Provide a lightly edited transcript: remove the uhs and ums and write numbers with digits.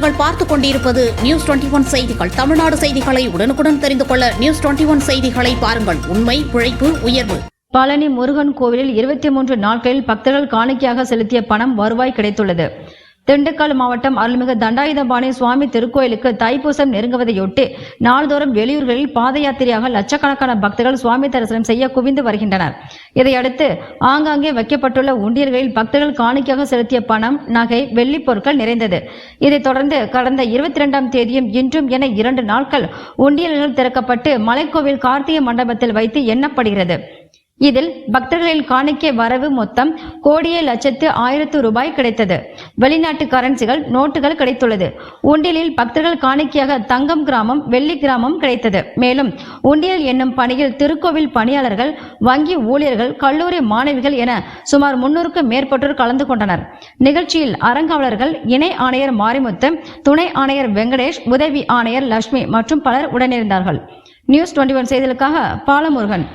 நீங்கள் பார்த்துக் கொண்டிருப்பது நியூஸ் 21 செய்திகள். தமிழ்நாடு செய்திகளை உடனுக்குடன் தெரிந்து கொள்ள நியூஸ் 21 செய்திகளை பாருங்கள். உண்மை, உழைப்பு, உயர்வு. பழனி முருகன் கோவிலில் 23 நாட்களில் பக்தர்கள் காணிக்கையாக செலுத்திய பணம் வருவாய் கிடைத்துள்ளது. திண்டுக்கல் மாவட்டம் அருள்மிகு தண்டாயுதபாணி சுவாமி திருக்கோயிலுக்கு தைப்பூசம் நெருங்குவதையொட்டி நாள்தோறும் வெளியூர்களில் பாத யாத்திரையாக லட்சக்கணக்கான பக்தர்கள் சுவாமி தரிசனம் செய்ய குவிந்து வருகின்றனர். இதையடுத்து ஆங்காங்கே வைக்கப்பட்டுள்ள உண்டியல்களில் பக்தர்கள் காணிக்கையாக செலுத்திய பணம், நகை, வெள்ளி பொருட்கள் நிறைந்தது. இதைத் தொடர்ந்து கடந்த 22ஆம் தேதியும் இன்றும் என 2 நாட்கள் உண்டியல்கள் திறக்கப்பட்டு மலைக்கோவில் கார்த்திகை மண்டபத்தில் வைத்து எண்ணப்படுகிறது. இதில் பக்தர்களின் காணிக்கை வரவு மொத்தம் 1,10,00,000 ரூபாய் கிடைத்தது. வெளிநாட்டு கரன்சிகள், நோட்டுகள் கிடைத்துள்ளது. உண்டியலில் பக்தர்கள் காணிக்கையாக தங்கம் கிராமம், வெள்ளி கிராமம் கிடைத்தது. மேலும் உண்டியல் என்னும் பணியில் திருக்கோவில் பணியாளர்கள், வங்கி ஊழியர்கள், கல்லூரி மாணவிகள் என சுமார் 300க்கும் மேற்பட்டோர் கலந்து கொண்டனர். நிகழ்ச்சியில் அறங்காவலர்கள், இணை ஆணையர் மாரிமுத்து, துணை ஆணையர் வெங்கடேஷ், உதவி ஆணையர் லட்சுமி மற்றும் பலர் உடனிருந்தார்கள். நியூஸ் 21 செய்திகளுக்காக பாலமுருகன்.